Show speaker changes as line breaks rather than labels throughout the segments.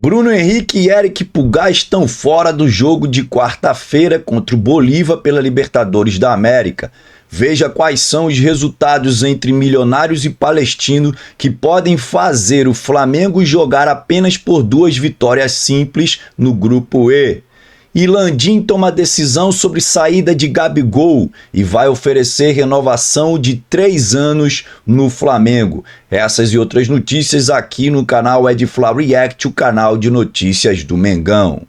Bruno Henrique e Eric Pulgar estão fora do jogo de quarta-feira contra o Bolívar pela Libertadores da América. Veja quais são os resultados entre Milionários e Palestino que podem fazer o Flamengo jogar apenas por 2 vitórias simples no Grupo E. E Landim toma decisão sobre saída de Gabigol e vai oferecer renovação de 3 anos no Flamengo. Essas e outras notícias aqui no canal Edfla React, o canal de notícias do Mengão.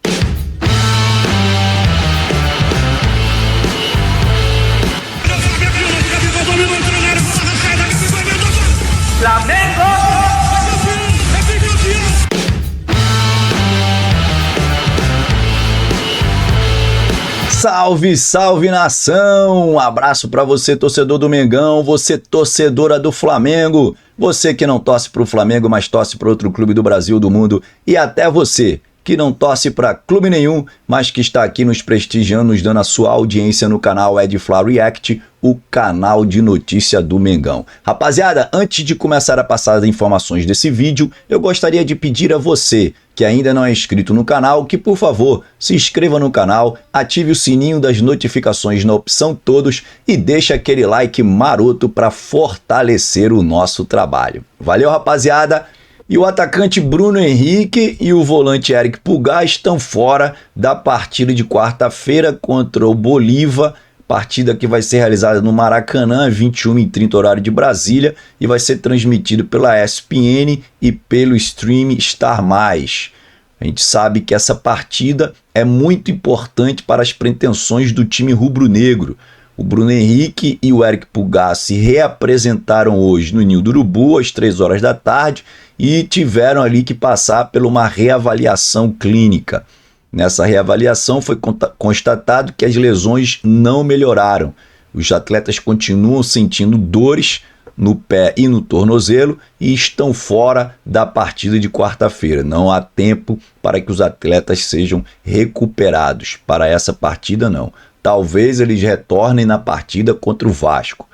Salve, salve nação! Um abraço para você, torcedor do Mengão, você torcedora do Flamengo, você que não torce para o Flamengo, mas torce para outro clube do Brasil, do mundo, e até você que não torce para clube nenhum, mas que está aqui nos prestigiando, nos dando a sua audiência no canal Edfla React, o canal de notícia do Mengão. Rapaziada, antes de começar a passar as informações desse vídeo, eu gostaria de pedir a você que ainda não é inscrito no canal, que por favor se inscreva no canal, ative o sininho das notificações na opção todos e deixe aquele like maroto para fortalecer o nosso trabalho. Valeu, rapaziada! E o atacante Bruno Henrique e o volante Eric Pulgar estão fora da partida de quarta-feira contra o Bolívar, partida que vai ser realizada no Maracanã, 21h30 horário de Brasília, e vai ser transmitido pela ESPN e pelo stream Star+. A gente sabe que essa partida é muito importante para as pretensões do time rubro-negro. O Bruno Henrique e o Eric Pulgar se reapresentaram hoje no Ninho do Urubu, às 3 horas da tarde, e tiveram ali que passar por uma reavaliação clínica. Nessa reavaliação foi constatado que as lesões não melhoraram. Os atletas continuam sentindo dores no pé e no tornozelo e estão fora da partida de quarta-feira. Não há tempo para que os atletas sejam recuperados. Para essa partida, não. Talvez eles retornem na partida contra o Vasco.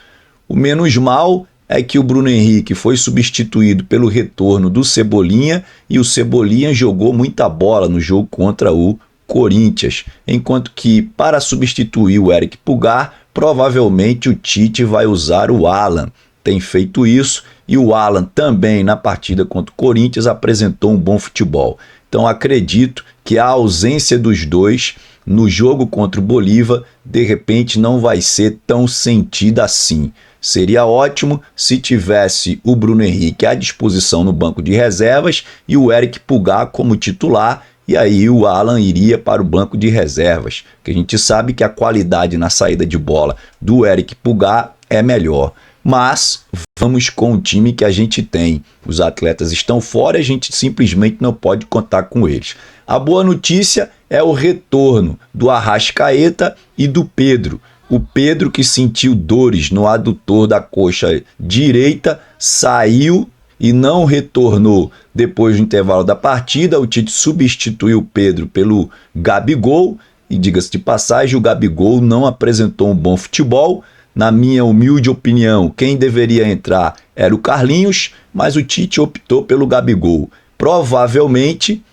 O menos mal é que o Bruno Henrique foi substituído pelo retorno do Cebolinha e o Cebolinha jogou muita bola no jogo contra o Corinthians, enquanto que para substituir o Eric Pulgar, provavelmente o Tite vai usar o Alan. Tem feito isso e o Alan também na partida contra o Corinthians apresentou um bom futebol. Então acredito que a ausência dos dois no jogo contra o Bolívar de repente não vai ser tão sentida assim. Seria ótimo se tivesse o Bruno Henrique à disposição no banco de reservas e o Eric Pulgar como titular, e aí o Alan iria para o banco de reservas, que a gente sabe que a qualidade na saída de bola do Eric Pulgar é melhor. Mas vamos com o time que a gente tem. Os atletas estão fora e a gente simplesmente não pode contar com eles. A boa notícia é o retorno do Arrascaeta e do Pedro. O Pedro, que sentiu dores no adutor da coxa direita, saiu e não retornou depois do intervalo da partida. O Tite substituiu o Pedro pelo Gabigol e, diga-se de passagem, o Gabigol não apresentou um bom futebol. Na minha humilde opinião, quem deveria entrar era o Carlinhos, mas o Tite optou pelo Gabigol. Provavelmente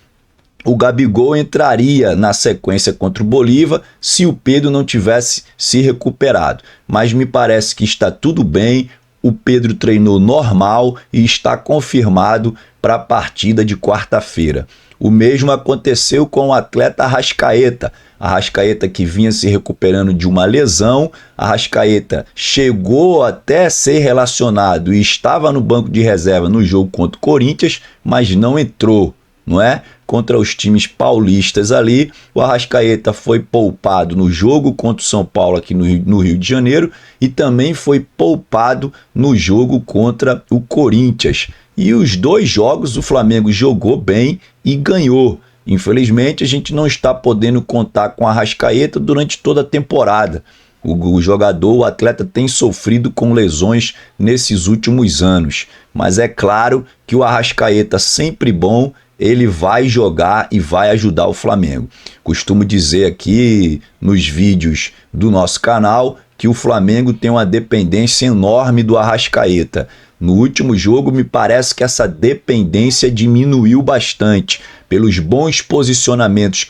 o Gabigol entraria na sequência contra o Bolívar se o Pedro não tivesse se recuperado. Mas me parece que está tudo bem, o Pedro treinou normal e está confirmado para a partida de quarta-feira. O mesmo aconteceu com o atleta Arrascaeta. Arrascaeta que vinha se recuperando de uma lesão. Arrascaeta chegou até ser relacionado e estava no banco de reserva no jogo contra o Corinthians, mas não entrou, não é? Contra os times paulistas ali, o Arrascaeta foi poupado no jogo contra o São Paulo aqui no Rio de Janeiro e também foi poupado no jogo contra o Corinthians. E os 2 jogos o Flamengo jogou bem e ganhou. Infelizmente a gente não está podendo contar com o Arrascaeta durante toda a temporada. O jogador, o atleta tem sofrido com lesões nesses últimos anos. Mas é claro que o Arrascaeta, sempre bom, ele vai jogar e vai ajudar o Flamengo. Costumo dizer aqui nos vídeos do nosso canal que o Flamengo tem uma dependência enorme do Arrascaeta. No último jogo, me parece que essa dependência diminuiu bastante pelos bons posicionamentos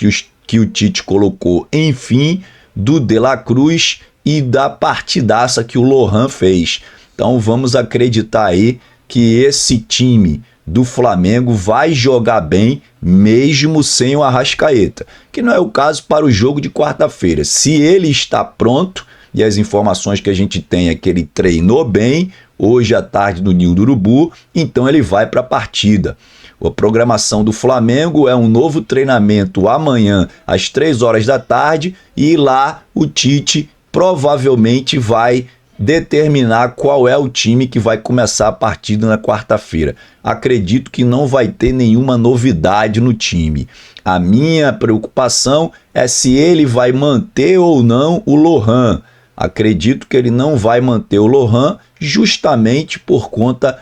que o Tite colocou, enfim, do De La Cruz e da partidaça que o Lohan fez. Então vamos acreditar aí que esse time do Flamengo vai jogar bem mesmo sem o Arrascaeta, que não é o caso para o jogo de quarta-feira. Se ele está pronto, e as informações que a gente tem é que ele treinou bem hoje à tarde no Ninho do Urubu, então ele vai para a partida. A programação do Flamengo é um novo treinamento amanhã às 3 horas da tarde e lá o Tite provavelmente vai determinar qual é o time que vai começar a partida na quarta-feira. Acredito que não vai ter nenhuma novidade no time. A minha preocupação é se ele vai manter ou não o Lohan. Acredito que ele não vai manter o Lohan justamente por conta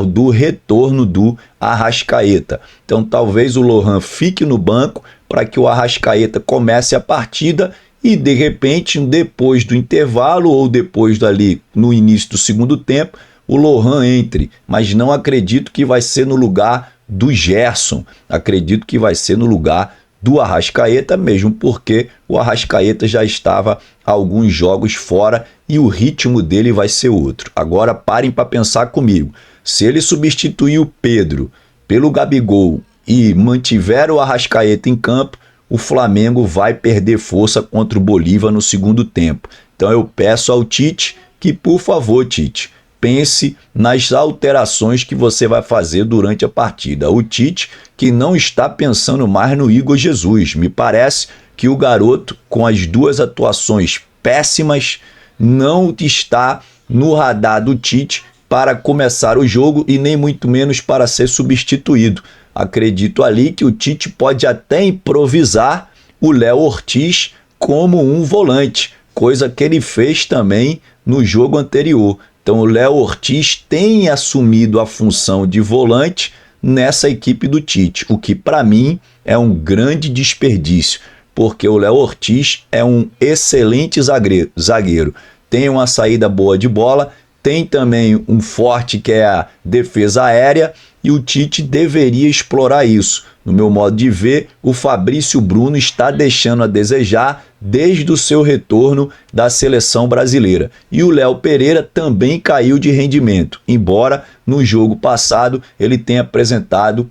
do retorno do Arrascaeta. Então talvez o Lohan fique no banco para que o Arrascaeta comece a partida e de repente depois do intervalo ou depois dali no início do segundo tempo o Lohan entre, mas não acredito que vai ser no lugar do Gerson, acredito que vai ser no lugar do Arrascaeta mesmo, porque o Arrascaeta já estava há alguns jogos fora e o ritmo dele vai ser outro. Agora parem para pensar comigo, se ele substituir o Pedro pelo Gabigol e mantiver o Arrascaeta em campo, o Flamengo vai perder força contra o Bolívar no segundo tempo. Então eu peço ao Tite que, por favor, Tite, pense nas alterações que você vai fazer durante a partida. O Tite que não está pensando mais no Igor Jesus. Me parece que o garoto, com as duas atuações péssimas, não está no radar do Tite para começar o jogo e nem muito menos para ser substituído. Acredito ali que o Tite pode até improvisar o Léo Ortiz como um volante, coisa que ele fez também no jogo anterior. Então o Léo Ortiz tem assumido a função de volante nessa equipe do Tite, o que para mim é um grande desperdício, porque o Léo Ortiz é um excelente zagueiro, tem uma saída boa de bola, tem também um forte que é a defesa aérea e o Tite deveria explorar isso. No meu modo de ver, o Fabrício Bruno está deixando a desejar desde o seu retorno da seleção brasileira. E o Léo Pereira também caiu de rendimento, embora no jogo passado ele tenha apresentado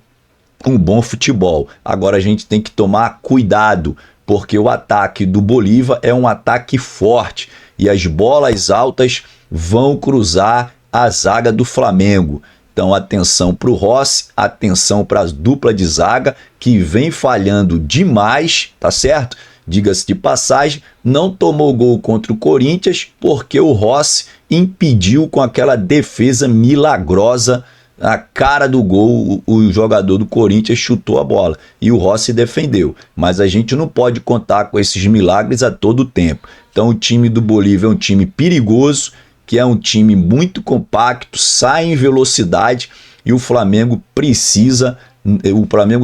um bom futebol. Agora a gente tem que tomar cuidado, porque o ataque do Bolívar é um ataque forte e as bolas altas vão cruzar a zaga do Flamengo. Então atenção para o Rossi, atenção para a dupla de zaga que vem falhando demais, tá certo? Diga-se de passagem, não tomou gol contra o Corinthians porque o Rossi impediu com aquela defesa milagrosa a cara do gol, o jogador do Corinthians chutou a bola e o Rossi defendeu. Mas a gente não pode contar com esses milagres a todo tempo. Então o time do Bolívia é um time perigoso, que é um time muito compacto, sai em velocidade e o Flamengo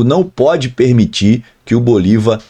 não pode permitir que o Bolívar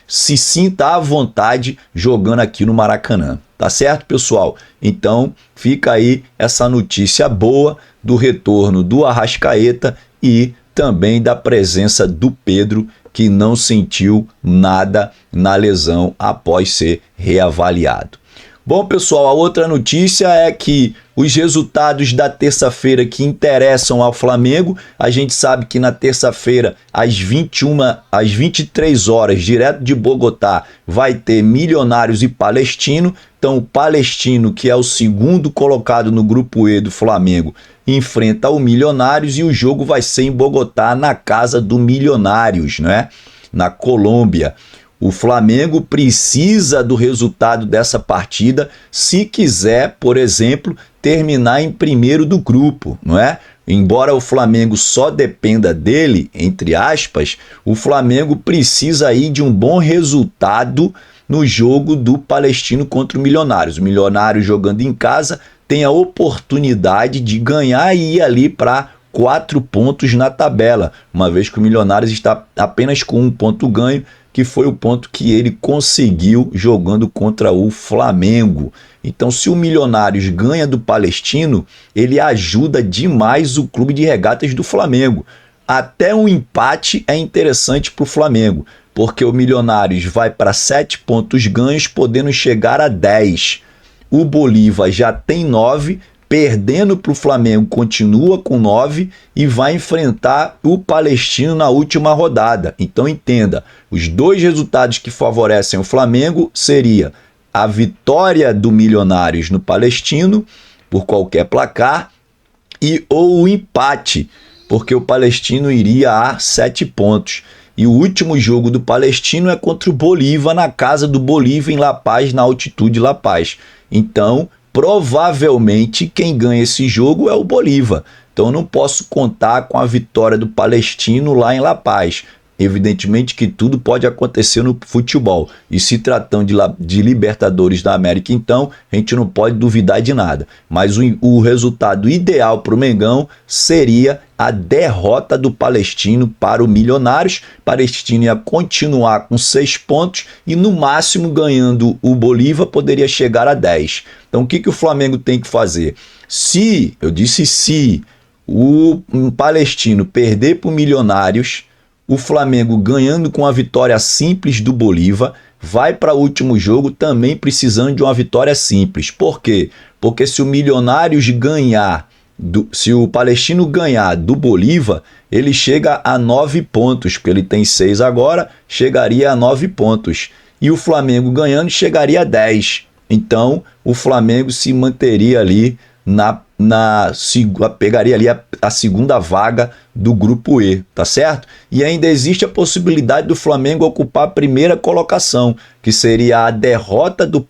se sinta à vontade jogando aqui no Maracanã. Tá certo, pessoal? Então fica aí essa notícia boa do retorno do Arrascaeta e também da presença do Pedro, que não sentiu nada na lesão após ser reavaliado. Bom, pessoal, a outra notícia é que os resultados da terça-feira que interessam ao Flamengo, a gente sabe que na terça-feira, às 23 horas, direto de Bogotá, vai ter Milionários e Palestino. Então, o Palestino, que é o segundo colocado no grupo E do Flamengo, enfrenta o Milionários e o jogo vai ser em Bogotá, na casa do Milionários, né? Na Colômbia. O Flamengo precisa do resultado dessa partida se quiser, por exemplo, terminar em primeiro do grupo, não é? Embora o Flamengo só dependa dele, entre aspas, o Flamengo precisa aí de um bom resultado no jogo do Palestino contra o Milionários. O Milionários jogando em casa tem a oportunidade de ganhar e ir ali para 4 pontos na tabela, uma vez que o Milionários está apenas com 1 ponto ganho, que foi o ponto que ele conseguiu jogando contra o Flamengo. Então, se o Milionários ganha do Palestino, ele ajuda demais o Clube de Regatas do Flamengo. Até um empate é interessante para o Flamengo, porque o Milionários vai para 7 pontos ganhos, podendo chegar a 10. O Bolívar já tem 9, perdendo para o Flamengo, continua com 9 e vai enfrentar o Palestino na última rodada. Então entenda, os dois resultados que favorecem o Flamengo seria a vitória do Milionários no Palestino, por qualquer placar, ou o empate, porque o Palestino iria a 7 pontos. E o último jogo do Palestino é contra o Bolívar, na casa do Bolívar, em La Paz, na altitude La Paz. Então, provavelmente, quem ganha esse jogo é o Bolívar. Então, eu não posso contar com a vitória do Palestino lá em La Paz. Evidentemente que tudo pode acontecer no futebol. E se tratando de Libertadores da América, então, a gente não pode duvidar de nada. Mas o resultado ideal para o Mengão seria a derrota do Palestino para o Milionários. O Palestino ia continuar com 6 pontos e, no máximo, ganhando o Bolívar, poderia chegar a 10. Então, o que o Flamengo tem que fazer? Se o Palestino perder para o Milionários, o Flamengo ganhando com a vitória simples do Bolívar, vai para o último jogo também precisando de uma vitória simples. Por quê? Porque se o Milionários ganhar, se o Palestino ganhar do Bolívar, ele chega a 9 pontos, porque ele tem 6 agora, chegaria a 9 pontos. E o Flamengo ganhando chegaria a 10. Então, o Flamengo se manteria ali pegaria ali a segunda vaga do grupo E, tá certo? E ainda existe a possibilidade do Flamengo ocupar a primeira colocação, que seria a derrota do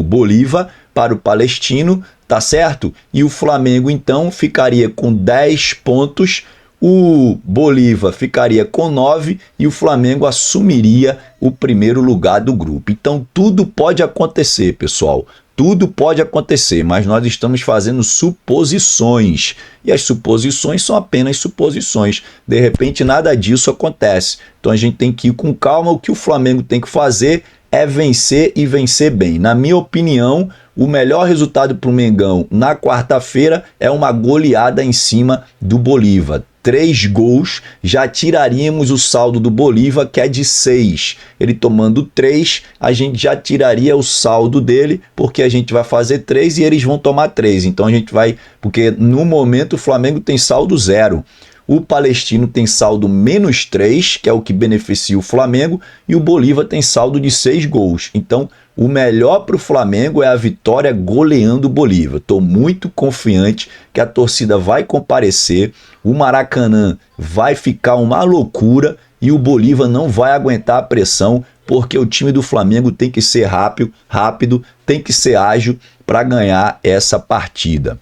Bolívar para o Palestino, tá certo? E o Flamengo então ficaria com 10 pontos, o Bolívar ficaria com 9 e o Flamengo assumiria o primeiro lugar do grupo. Então tudo pode acontecer, pessoal. Tudo pode acontecer, mas nós estamos fazendo suposições. E as suposições são apenas suposições. De repente, nada disso acontece. Então a gente tem que ir com calma. O que o Flamengo tem que fazer é vencer e vencer bem. Na minha opinião, o melhor resultado para o Mengão na quarta-feira é uma goleada em cima do Bolívar. 3 gols, já tiraríamos o saldo do Bolívar, que é de 6. Ele tomando 3, a gente já tiraria o saldo dele, porque a gente vai fazer 3 e eles vão tomar 3. Então a gente vai, porque no momento o Flamengo tem saldo 0. O Palestino tem saldo -3, que é o que beneficia o Flamengo, e o Bolívar tem saldo de 6 gols. Então, o melhor para o Flamengo é a vitória goleando o Bolívar. Estou muito confiante que a torcida vai comparecer, o Maracanã vai ficar uma loucura e o Bolívar não vai aguentar a pressão, porque o time do Flamengo tem que ser rápido, tem que ser ágil para ganhar essa partida.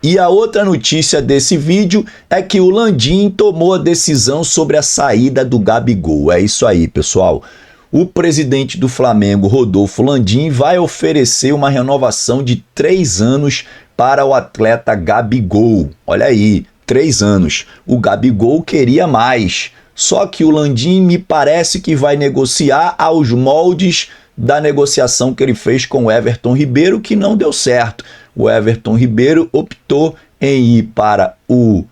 E a outra notícia desse vídeo é que o Landim tomou a decisão sobre a saída do Gabigol. É isso aí, pessoal. O presidente do Flamengo, Rodolfo Landim, vai oferecer uma renovação de 3 anos para o atleta Gabigol. Olha aí, 3 anos. O Gabigol queria mais. Só que o Landim me parece que vai negociar aos moldes da negociação que ele fez com o Everton Ribeiro, que não deu certo. O Everton Ribeiro optou em ir para o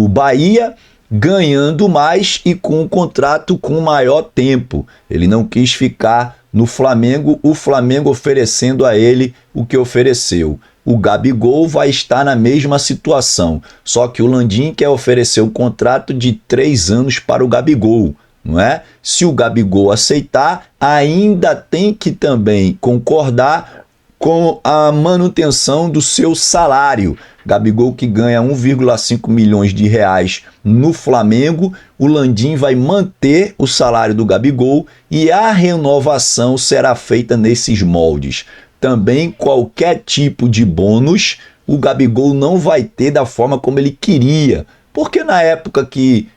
Bahia, ganhando mais e com um contrato com maior tempo. Ele não quis ficar no Flamengo, o Flamengo oferecendo a ele o que ofereceu. O Gabigol vai estar na mesma situação, só que o Landim quer oferecer um contrato de 3 anos para o Gabigol. Não é? Se o Gabigol aceitar, ainda tem que também concordar com a manutenção do seu salário. Gabigol, que ganha 1,5 milhões de reais no Flamengo, o Landim vai manter o salário do Gabigol e a renovação será feita nesses moldes. Também qualquer tipo de bônus o Gabigol não vai ter da forma como ele queria, porque na época que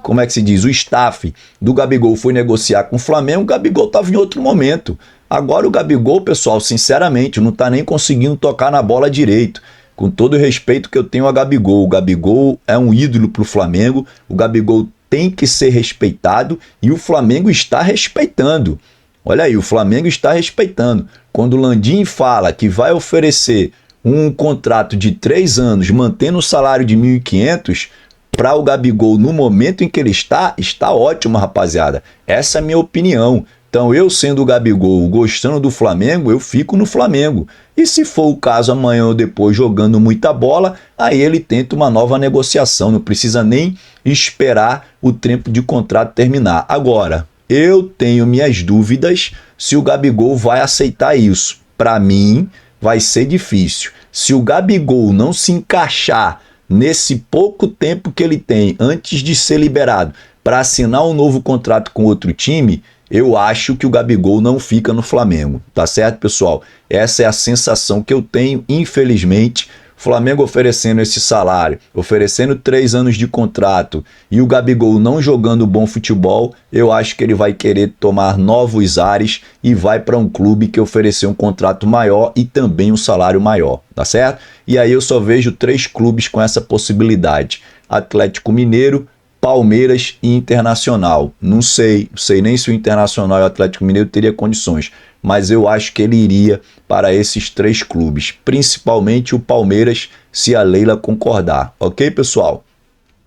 como é que se diz? O staff do Gabigol foi negociar com o Flamengo, o Gabigol estava em outro momento. Agora o Gabigol, pessoal, sinceramente, não está nem conseguindo tocar na bola direito. Com todo o respeito que eu tenho a Gabigol, o Gabigol é um ídolo para o Flamengo, o Gabigol tem que ser respeitado e o Flamengo está respeitando. Olha aí, o Flamengo está respeitando. Quando o Landim fala que vai oferecer um contrato de 3 anos, mantendo o salário de 1.500, para o Gabigol no momento em que ele está ótimo, rapaziada. Essa é a minha opinião. Então, eu sendo o Gabigol, gostando do Flamengo, eu fico no Flamengo. E se for o caso amanhã ou depois jogando muita bola, aí ele tenta uma nova negociação. Não precisa nem esperar o tempo de contrato terminar. Agora, eu tenho minhas dúvidas se o Gabigol vai aceitar isso. Para mim, vai ser difícil. Se o Gabigol não se encaixar nesse pouco tempo que ele tem antes de ser liberado para assinar um novo contrato com outro time, eu acho que o Gabigol não fica no Flamengo. Tá certo, pessoal? Essa é a sensação que eu tenho, infelizmente. Flamengo oferecendo esse salário, oferecendo 3 anos de contrato e o Gabigol não jogando bom futebol, eu acho que ele vai querer tomar novos ares e vai para um clube que oferecer um contrato maior e também um salário maior, tá certo? E aí eu só vejo 3 clubes com essa possibilidade: Atlético Mineiro, Palmeiras e Internacional. Não sei nem se o Internacional e o Atlético Mineiro teria condições, mas eu acho que ele iria para esses 3 clubes, principalmente o Palmeiras, se a Leila concordar. Ok, pessoal?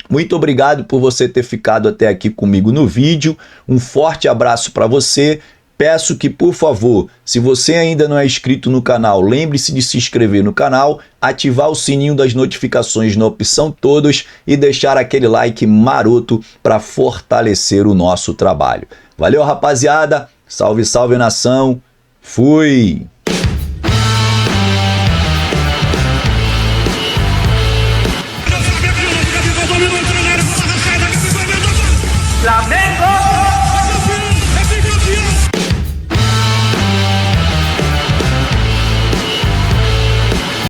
Muito obrigado por você ter ficado até aqui comigo no vídeo. Um forte abraço para você. Peço que, por favor, se você ainda não é inscrito no canal, lembre-se de se inscrever no canal, ativar o sininho das notificações na opção todos e deixar aquele like maroto para fortalecer o nosso trabalho. Valeu, rapaziada! Salve, salve, nação! Fui!